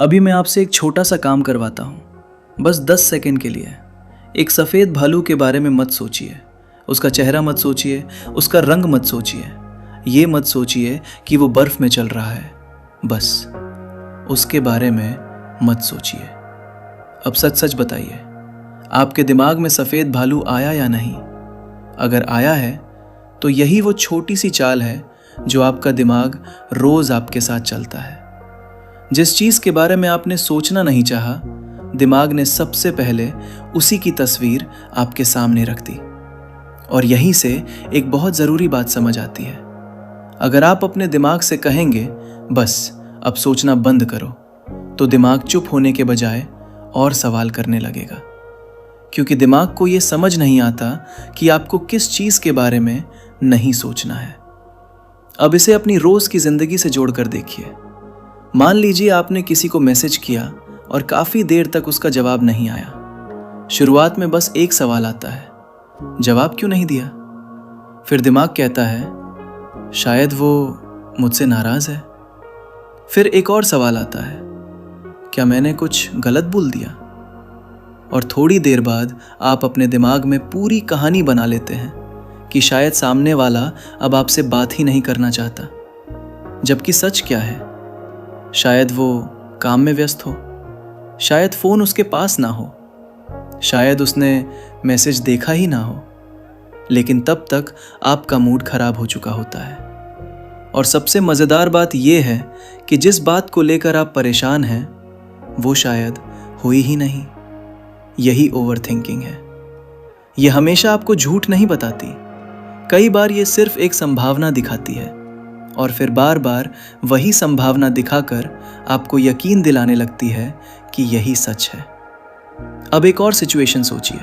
अभी मैं आपसे एक छोटा सा काम करवाता हूँ, बस 10 सेकंड के लिए। एक सफ़ेद भालू के बारे में मत सोचिए, उसका चेहरा मत सोचिए, उसका रंग मत सोचिए, ये मत सोचिए कि वो बर्फ़ में चल रहा है। बस उसके बारे में मत सोचिए। अब सच सच बताइए, आपके दिमाग में सफ़ेद भालू आया या नहीं? अगर आया है तो यही वो छोटी सी चाल है जो आपका दिमाग रोज़ आपके साथ चलता है। जिस चीज़ के बारे में आपने सोचना नहीं चाहा, दिमाग ने सबसे पहले उसी की तस्वीर आपके सामने रख दी। और यहीं से एक बहुत ज़रूरी बात समझ आती है। अगर आप अपने दिमाग से कहेंगे बस अब सोचना बंद करो, तो दिमाग चुप होने के बजाय और सवाल करने लगेगा, क्योंकि दिमाग को ये समझ नहीं आता कि आपको किस चीज़ के बारे में नहीं सोचना है। अब इसे अपनी रोज़ की ज़िंदगी से जोड़कर देखिए। मान लीजिए आपने किसी को मैसेज किया और काफ़ी देर तक उसका जवाब नहीं आया। शुरुआत में बस एक सवाल आता है, जवाब क्यों नहीं दिया? फिर दिमाग कहता है शायद वो मुझसे नाराज़ है। फिर एक और सवाल आता है, क्या मैंने कुछ गलत बोल दिया? और थोड़ी देर बाद आप अपने दिमाग में पूरी कहानी बना लेते हैं कि शायद सामने वाला अब आपसे बात ही नहीं करना चाहता। जबकि सच क्या है? शायद वो काम में व्यस्त हो, शायद फ़ोन उसके पास ना हो, शायद उसने मैसेज देखा ही ना हो, लेकिन तब तक आपका मूड खराब हो चुका होता है। और सबसे मज़ेदार बात यह है कि जिस बात को लेकर आप परेशान हैं वो शायद हुई ही नहीं। यही ओवर थिंकिंग है। ये हमेशा आपको झूठ नहीं बताती, कई बार ये सिर्फ एक संभावना दिखाती है और फिर बार बार वही संभावना दिखाकर आपको यकीन दिलाने लगती है कि यही सच है। अब एक और सिचुएशन सोचिए।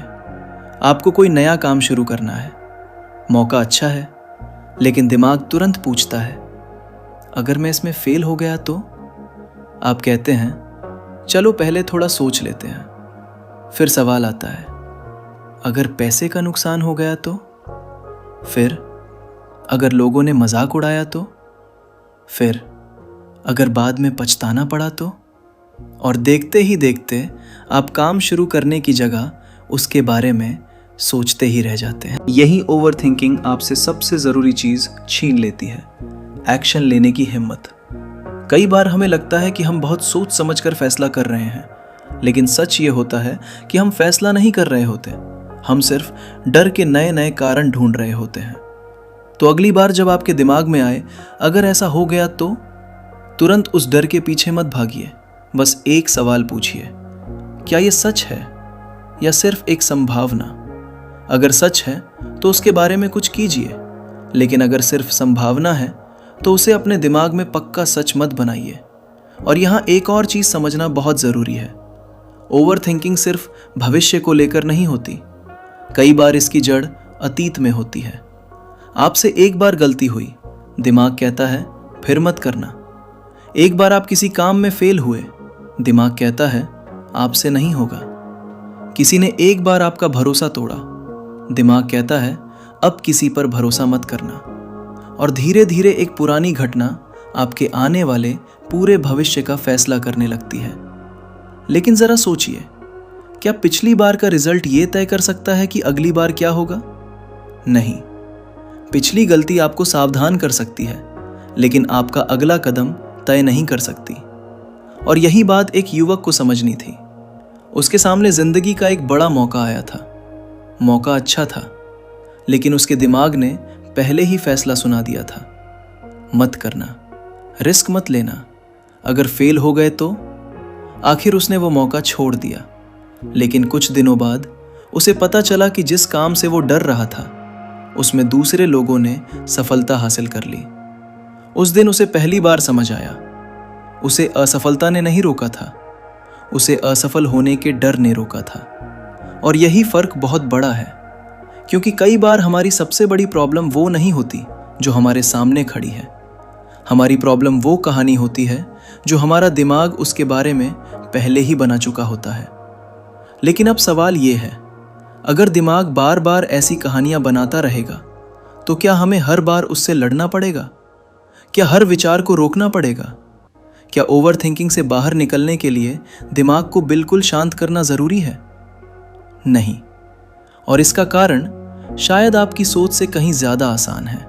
आपको कोई नया काम शुरू करना है, मौका अच्छा है, लेकिन दिमाग तुरंत पूछता है अगर मैं इसमें फेल हो गया तो? आप कहते हैं चलो पहले थोड़ा सोच लेते हैं। फिर सवाल आता है, अगर पैसे का नुकसान हो गया तो? फिर अगर लोगों ने मजाक उड़ाया तो? फिर अगर बाद में पछताना पड़ा तो? और देखते ही देखते आप काम शुरू करने की जगह उसके बारे में सोचते ही रह जाते हैं। यही ओवर थिंकिंग आपसे सबसे ज़रूरी चीज़ छीन लेती है, एक्शन लेने की हिम्मत। कई बार हमें लगता है कि हम बहुत सोच समझकर फैसला कर रहे हैं, लेकिन सच ये होता है कि हम फैसला नहीं कर रहे होते, हम सिर्फ डर के नए नए कारण ढूंढ रहे होते हैं। तो अगली बार जब आपके दिमाग में आए अगर ऐसा हो गया तो, तुरंत उस डर के पीछे मत भागिए। बस एक सवाल पूछिए, क्या ये सच है या सिर्फ एक संभावना? अगर सच है तो उसके बारे में कुछ कीजिए, लेकिन अगर सिर्फ संभावना है तो उसे अपने दिमाग में पक्का सच मत बनाइए। और यहाँ एक और चीज़ समझना बहुत ज़रूरी है। ओवर थिंकिंग सिर्फ भविष्य को लेकर नहीं होती, कई बार इसकी जड़ अतीत में होती है। आपसे एक बार गलती हुई, दिमाग कहता है फिर मत करना। एक बार आप किसी काम में फेल हुए, दिमाग कहता है आपसे नहीं होगा। किसी ने एक बार आपका भरोसा तोड़ा, दिमाग कहता है अब किसी पर भरोसा मत करना। और धीरे धीरे एक पुरानी घटना आपके आने वाले पूरे भविष्य का फैसला करने लगती है। लेकिन ज़रा सोचिए, क्या पिछली बार का रिजल्ट ये तय कर सकता है कि अगली बार क्या होगा? नहीं। पिछली गलती आपको सावधान कर सकती है, लेकिन आपका अगला कदम तय नहीं कर सकती। और यही बात एक युवक को समझनी थी। उसके सामने जिंदगी का एक बड़ा मौका आया था। मौका अच्छा था, लेकिन उसके दिमाग ने पहले ही फैसला सुना दिया था, मत करना, रिस्क मत लेना, अगर फेल हो गए तो? आखिर उसने वो मौका छोड़ दिया। लेकिन कुछ दिनों बाद उसे पता चला कि जिस काम से वो डर रहा था उसमें दूसरे लोगों ने सफलता हासिल कर ली। उस दिन उसे पहली बार समझ आया, उसे असफलता ने नहीं रोका था, उसे असफल होने के डर ने रोका था। और यही फर्क बहुत बड़ा है, क्योंकि कई बार हमारी सबसे बड़ी प्रॉब्लम वो नहीं होती जो हमारे सामने खड़ी है। हमारी प्रॉब्लम वो कहानी होती है जो हमारा दिमाग उसके बारे में पहले ही बना चुका होता है। लेकिन अब सवाल ये है, अगर दिमाग बार बार ऐसी कहानियां बनाता रहेगा तो क्या हमें हर बार उससे लड़ना पड़ेगा? क्या हर विचार को रोकना पड़ेगा? क्या ओवर थिंकिंग से बाहर निकलने के लिए दिमाग को बिल्कुल शांत करना ज़रूरी है? नहीं। और इसका कारण शायद आपकी सोच से कहीं ज़्यादा आसान है।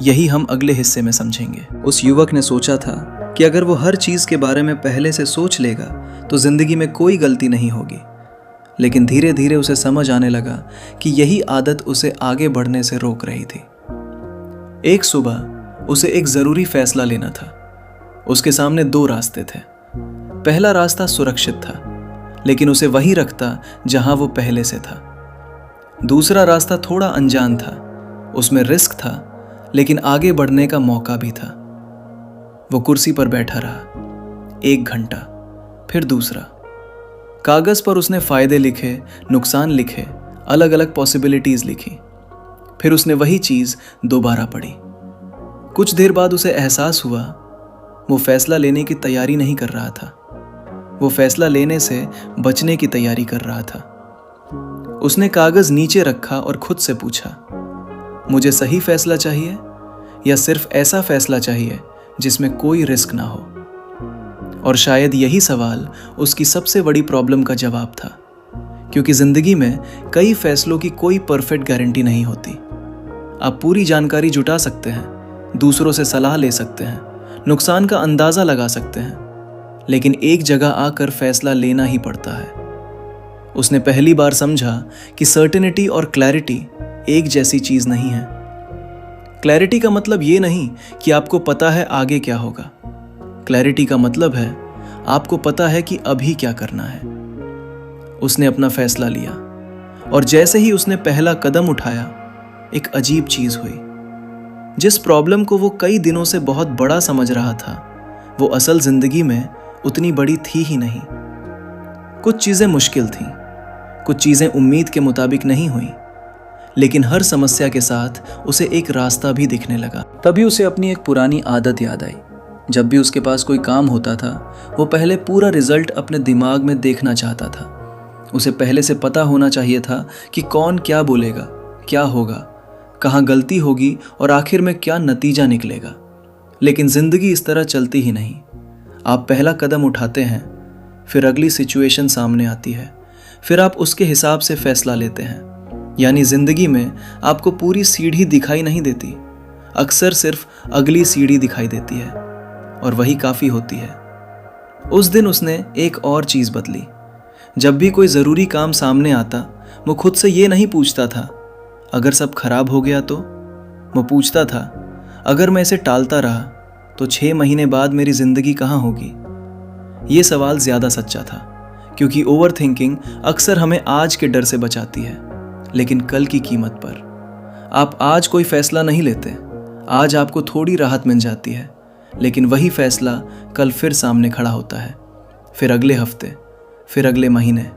यही हम अगले हिस्से में समझेंगे। उस युवक ने सोचा था कि अगर वो हर चीज़ के बारे में पहले से सोच लेगा तो ज़िंदगी में कोई गलती नहीं होगी। लेकिन धीरे धीरे उसे समझ आने लगा कि यही आदत उसे आगे बढ़ने से रोक रही थी। एक सुबह उसे एक ज़रूरी फैसला लेना था। उसके सामने 2 रास्ते थे। पहला रास्ता सुरक्षित था, लेकिन उसे वहीं रखता जहां वो पहले से था। दूसरा रास्ता थोड़ा अनजान था, उसमें रिस्क था, लेकिन आगे बढ़ने का मौका भी था। वो कुर्सी पर बैठा रहा 1 घंटा, फिर दूसरा। कागज पर उसने फायदे लिखे, नुकसान लिखे, अलग अलग पॉसिबिलिटीज लिखी। फिर उसने वही चीज दोबारा पढ़ी। कुछ देर बाद उसे एहसास हुआ वो फैसला लेने की तैयारी नहीं कर रहा था, वो फैसला लेने से बचने की तैयारी कर रहा था। उसने कागज नीचे रखा और खुद से पूछा, मुझे सही फैसला चाहिए या सिर्फ ऐसा फैसला चाहिए जिसमें कोई रिस्क ना हो? और शायद यही सवाल उसकी सबसे बड़ी प्रॉब्लम का जवाब था, क्योंकि जिंदगी में कई फैसलों की कोई परफेक्ट गारंटी नहीं होती। आप पूरी जानकारी जुटा सकते हैं, दूसरों से सलाह ले सकते हैं, नुकसान का अंदाजा लगा सकते हैं, लेकिन एक जगह आकर फैसला लेना ही पड़ता है। उसने पहली बार समझा कि सर्टेनिटी और क्लैरिटी एक जैसी चीज नहीं है। क्लैरिटी का मतलब ये नहीं कि आपको पता है आगे क्या होगा। क्लैरिटी का मतलब है आपको पता है कि अभी क्या करना है। उसने अपना फैसला लिया और जैसे ही उसने पहला कदम उठाया, एक अजीब चीज हुई। जिस प्रॉब्लम को वो कई दिनों से बहुत बड़ा समझ रहा था, वो असल जिंदगी में उतनी बड़ी थी ही नहीं। कुछ चीजें मुश्किल थीं, कुछ चीजें उम्मीद के मुताबिक नहीं हुई, लेकिन हर समस्या के साथ उसे एक रास्ता भी दिखने लगा। तभी उसे अपनी एक पुरानी आदत याद आई। जब भी उसके पास कोई काम होता था, वो पहले पूरा रिजल्ट अपने दिमाग में देखना चाहता था। उसे पहले से पता होना चाहिए था कि कौन क्या बोलेगा, क्या होगा, कहाँ गलती होगी और आखिर में क्या नतीजा निकलेगा। लेकिन जिंदगी इस तरह चलती ही नहीं। आप पहला कदम उठाते हैं, फिर अगली सिचुएशन सामने आती है, फिर आप उसके हिसाब से फैसला लेते हैं। यानी जिंदगी में आपको पूरी सीढ़ी दिखाई नहीं देती, अक्सर सिर्फ अगली सीढ़ी दिखाई देती है, और वही काफ़ी होती है। उस दिन उसने एक और चीज़ बदली। जब भी कोई ज़रूरी काम सामने आता, वो खुद से ये नहीं पूछता था अगर सब खराब हो गया तो। वो पूछता था अगर मैं इसे टालता रहा तो 6 महीने बाद मेरी ज़िंदगी कहाँ होगी। ये सवाल ज़्यादा सच्चा था, क्योंकि ओवर थिंकिंग अक्सर हमें आज के डर से बचाती है, लेकिन कल की कीमत पर। आप आज कोई फैसला नहीं लेते, आज आपको थोड़ी राहत मिल जाती है, लेकिन वही फैसला कल फिर सामने खड़ा होता है, फिर अगले हफ्ते, फिर अगले महीने,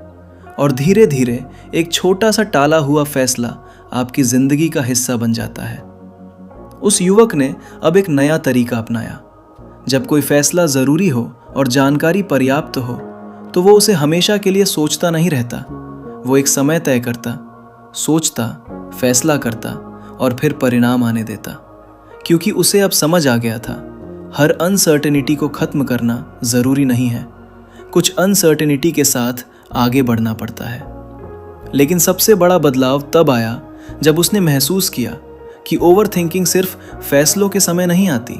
और धीरे धीरे एक छोटा सा टाला हुआ फैसला आपकी जिंदगी का हिस्सा बन जाता है। उस युवक ने अब एक नया तरीका अपनाया। जब कोई फैसला ज़रूरी हो और जानकारी पर्याप्त हो, तो वो उसे हमेशा के लिए सोचता नहीं रहता। वो एक समय तय करता, सोचता, फैसला करता और फिर परिणाम आने देता, क्योंकि उसे अब समझ आ गया था हर अनसर्टेनिटी को ख़त्म करना ज़रूरी नहीं है। कुछ अनसर्टेनिटी के साथ आगे बढ़ना पड़ता है। लेकिन सबसे बड़ा बदलाव तब आया जब उसने महसूस किया कि ओवर थिंकिंग सिर्फ फैसलों के समय नहीं आती।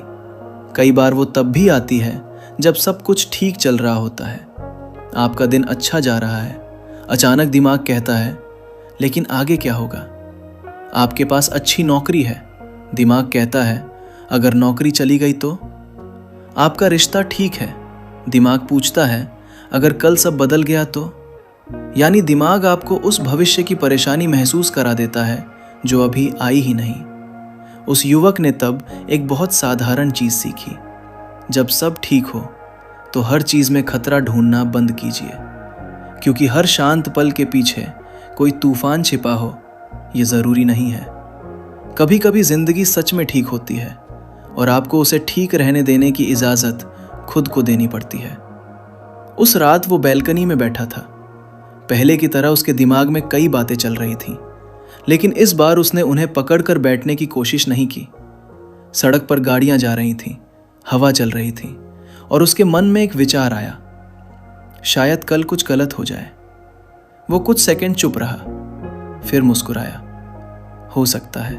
कई बार वो तब भी आती है जब सब कुछ ठीक चल रहा होता है, आपका दिन अच्छा जा रहा है। अचानक दिमाग कहता है लेकिन आगे क्या होगा। आपके पास अच्छी नौकरी है, दिमाग कहता है अगर नौकरी चली गई तो। आपका रिश्ता ठीक है, दिमाग पूछता है अगर कल सब बदल गया तो। यानी दिमाग आपको उस भविष्य की परेशानी महसूस करा देता है जो अभी आई ही नहीं। उस युवक ने तब एक बहुत साधारण चीज सीखी, जब सब ठीक हो तो हर चीज में खतरा ढूंढना बंद कीजिए, क्योंकि हर शांत पल के पीछे कोई तूफान छिपा हो ये जरूरी नहीं है। कभी कभी जिंदगी सच में ठीक होती है और आपको उसे ठीक रहने देने की इजाजत खुद को देनी पड़ती है। उस रात वो बैल्कनी में बैठा था। पहले की तरह उसके दिमाग में कई बातें चल रही थीं, लेकिन इस बार उसने उन्हें पकड़कर बैठने की कोशिश नहीं की। सड़क पर गाड़ियां जा रही थीं, हवा चल रही थी और उसके मन में एक विचार आया, शायद कल कुछ गलत हो जाए। वो कुछ सेकंड चुप रहा, फिर मुस्कुराया, हो सकता है,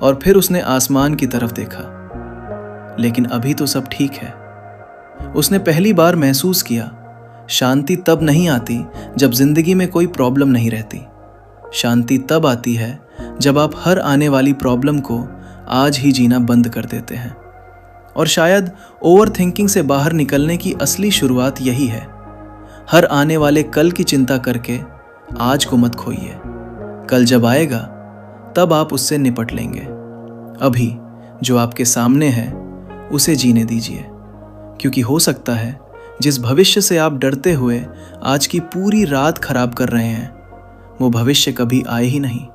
और फिर उसने आसमान की तरफ देखा। लेकिन अभी तो सब ठीक है। उसने पहली बार महसूस किया, शांति तब नहीं आती जब जिंदगी में कोई प्रॉब्लम नहीं रहती। शांति तब आती है जब आप हर आने वाली प्रॉब्लम को आज ही जीना बंद कर देते हैं। और शायद ओवर थिंकिंग से बाहर निकलने की असली शुरुआत यही है। हर आने वाले कल की चिंता करके आज को मत खोइए। कल जब आएगा तब आप उससे निपट लेंगे। अभी जो आपके सामने है उसे जीने दीजिए, क्योंकि हो सकता है जिस भविष्य से आप डरते हुए आज की पूरी रात खराब कर रहे हैं वो भविष्य कभी आए ही नहीं।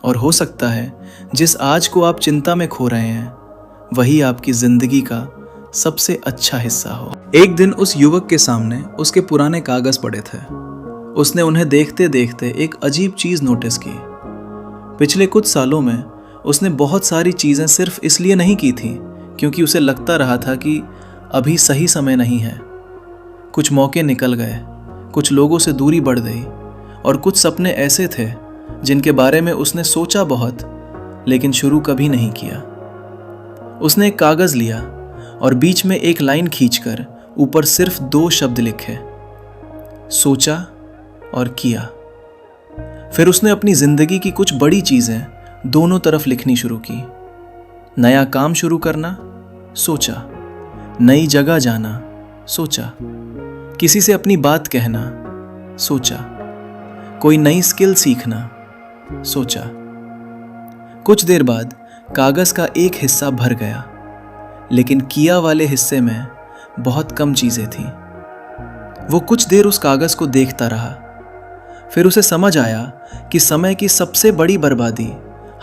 और हो सकता है जिस आज को आप चिंता में खो रहे हैं वही आपकी जिंदगी का सबसे अच्छा हिस्सा हो। एक दिन उस युवक के सामने उसके पुराने कागज पड़े थे। उसने उन्हें देखते देखते एक अजीब चीज नोटिस की। पिछले कुछ सालों में उसने बहुत सारी चीजें सिर्फ इसलिए नहीं की थी क्योंकि उसे लगता रहा था कि अभी सही समय नहीं है। कुछ मौके निकल गए, कुछ लोगों से दूरी बढ़ गई, और कुछ सपने ऐसे थे जिनके बारे में उसने सोचा बहुत लेकिन शुरू कभी नहीं किया। उसने एक कागज लिया और बीच में एक लाइन खींचकर ऊपर सिर्फ 2 शब्द लिखे, सोचा और किया। फिर उसने अपनी जिंदगी की कुछ बड़ी चीजें दोनों तरफ लिखनी शुरू की। नया काम शुरू करना, सोचा। नई जगह जाना, सोचा। किसी से अपनी बात कहना, सोचा। कोई नई स्किल सीखना, सोचा। कुछ देर बाद कागज का एक हिस्सा भर गया, लेकिन किया वाले हिस्से में बहुत कम चीजें थीं। वो कुछ देर उस कागज को देखता रहा। फिर उसे समझ आया कि समय की सबसे बड़ी बर्बादी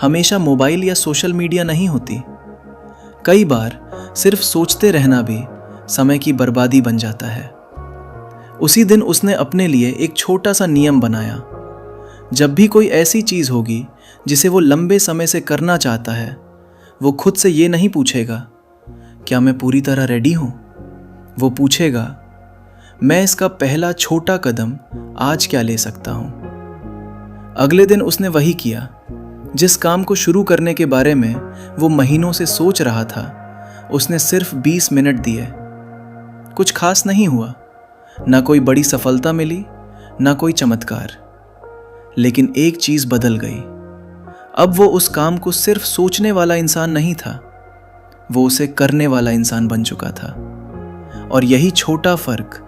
हमेशा मोबाइल या सोशल मीडिया नहीं होती। कई बार सिर्फ सोचते रहना भी समय की बर्बादी बन जाता है। उसी दिन उसने अपने लिए एक छोटा सा नियम बनाया। जब भी कोई ऐसी चीज होगी जिसे वो लंबे समय से करना चाहता है, वो खुद से ये नहीं पूछेगा, क्या मैं पूरी तरह रेडी हूं? वो पूछेगा, मैं इसका पहला छोटा कदम आज क्या ले सकता हूं? अगले दिन उसने वही किया। जिस काम को शुरू करने के बारे में वो महीनों से सोच रहा था, उसने सिर्फ 20 मिनट दिए। कुछ खास नहीं हुआ, ना कोई बड़ी सफलता मिली, ना कोई चमत्कार, लेकिन एक चीज बदल गई। अब वो उस काम को सिर्फ सोचने वाला इंसान नहीं था, वो उसे करने वाला इंसान बन चुका था। और यही छोटा फर्क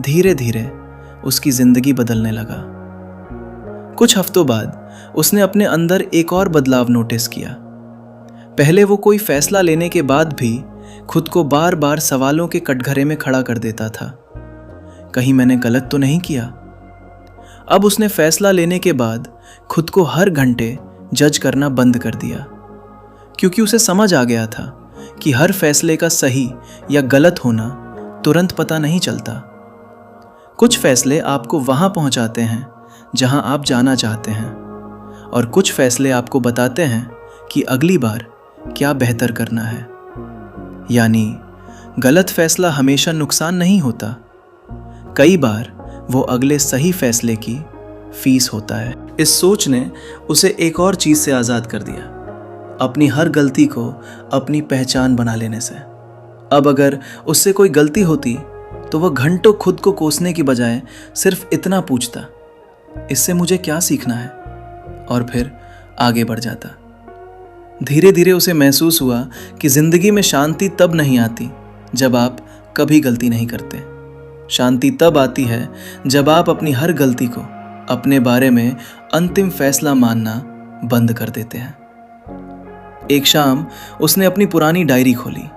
धीरे धीरे उसकी जिंदगी बदलने लगा। कुछ हफ्तों बाद उसने अपने अंदर एक और बदलाव नोटिस किया। पहले वो कोई फैसला लेने के बाद भी खुद को बार बार सवालों के कटघरे में खड़ा कर देता था, कहीं मैंने गलत तो नहीं किया। अब उसने फैसला लेने के बाद खुद को हर घंटे जज करना बंद कर दिया, क्योंकि उसे समझ आ गया था कि हर फैसले का सही या गलत होना तुरंत पता नहीं चलता। कुछ फैसले आपको वहां पहुंचाते हैं जहां आप जाना चाहते हैं, और कुछ फैसले आपको बताते हैं कि अगली बार क्या बेहतर करना है। यानी गलत फैसला हमेशा नुकसान नहीं होता, कई बार वो अगले सही फैसले की फीस होता है। इस सोच ने उसे एक और चीज से आजाद कर दिया, अपनी हर गलती को अपनी पहचान बना लेने से। अब अगर उससे कोई गलती होती तो वह घंटों खुद को कोसने की बजाय सिर्फ इतना पूछता, इससे मुझे क्या सीखना है, और फिर आगे बढ़ जाता। धीरे धीरे उसे महसूस हुआ कि जिंदगी में शांति तब नहीं आती जब आप कभी गलती नहीं करते। शांति तब आती है जब आप अपनी हर गलती को अपने बारे में अंतिम फैसला मानना बंद कर देते हैं। एक शाम उसने अपनी पुरानी डायरी खोली।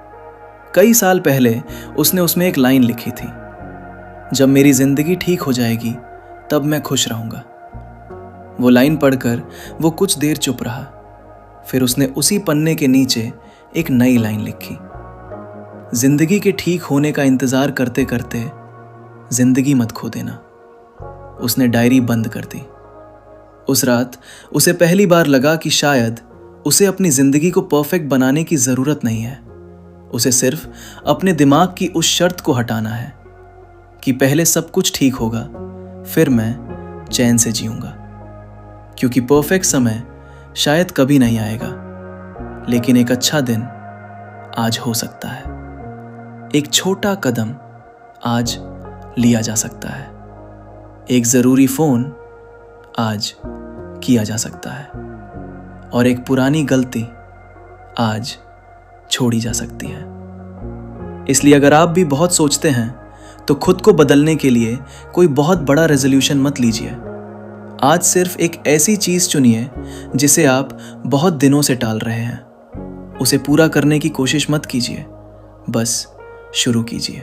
कई साल पहले उसने उसमें एक लाइन लिखी थी, जब मेरी जिंदगी ठीक हो जाएगी तब मैं खुश रहूंगा। वो लाइन पढ़कर वो कुछ देर चुप रहा, फिर उसने उसी पन्ने के नीचे एक नई लाइन लिखी, जिंदगी के ठीक होने का इंतजार करते करते जिंदगी मत खो देना। उसने डायरी बंद कर दी। उस रात उसे पहली बार लगा कि शायद उसे अपनी जिंदगी को परफेक्ट बनाने की जरूरत नहीं है, उसे सिर्फ अपने दिमाग की उस शर्त को हटाना है कि पहले सब कुछ ठीक होगा, फिर मैं चैन से जीऊंगा। क्योंकि परफेक्ट समय शायद कभी नहीं आएगा, लेकिन एक अच्छा दिन आज हो सकता है। एक छोटा कदम आज लिया जा सकता है। एक ज़रूरी फ़ोन आज किया जा सकता है। और एक पुरानी गलती आज छोड़ी जा सकती है। इसलिए अगर आप भी बहुत सोचते हैं तो खुद को बदलने के लिए कोई बहुत बड़ा रेजोल्यूशन मत लीजिए। आज सिर्फ एक ऐसी चीज़ चुनिए जिसे आप बहुत दिनों से टाल रहे हैं। उसे पूरा करने की कोशिश मत कीजिए, बस शुरू कीजिए।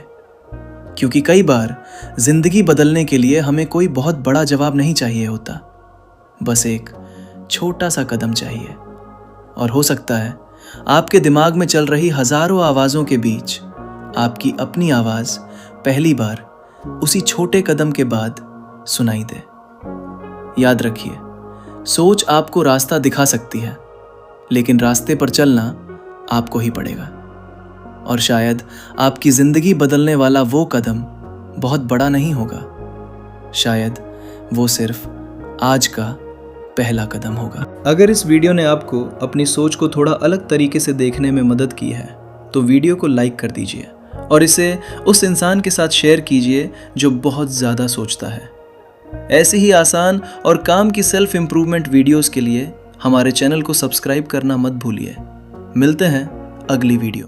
क्योंकि कई बार जिंदगी बदलने के लिए हमें कोई बहुत बड़ा जवाब नहीं चाहिए होता, बस एक छोटा सा कदम चाहिए। और हो सकता है आपके दिमाग में चल रही हजारों आवाज़ों के बीच आपकी अपनी आवाज़ पहली बार उसी छोटे कदम के बाद सुनाई दे। याद रखिए, सोच आपको रास्ता दिखा सकती है, लेकिन रास्ते पर चलना आपको ही पड़ेगा। और शायद आपकी ज़िंदगी बदलने वाला वो कदम बहुत बड़ा नहीं होगा, शायद वो सिर्फ आज का पहला कदम होगा। अगर इस वीडियो ने आपको अपनी सोच को थोड़ा अलग तरीके से देखने में मदद की है तो वीडियो को लाइक कर दीजिए और इसे उस इंसान के साथ शेयर कीजिए जो बहुत ज़्यादा सोचता है। ऐसे ही आसान और काम की सेल्फ इम्प्रूवमेंट वीडियोस के लिए हमारे चैनल को सब्सक्राइब करना मत भूलिए। मिलते हैं अगली वीडियो।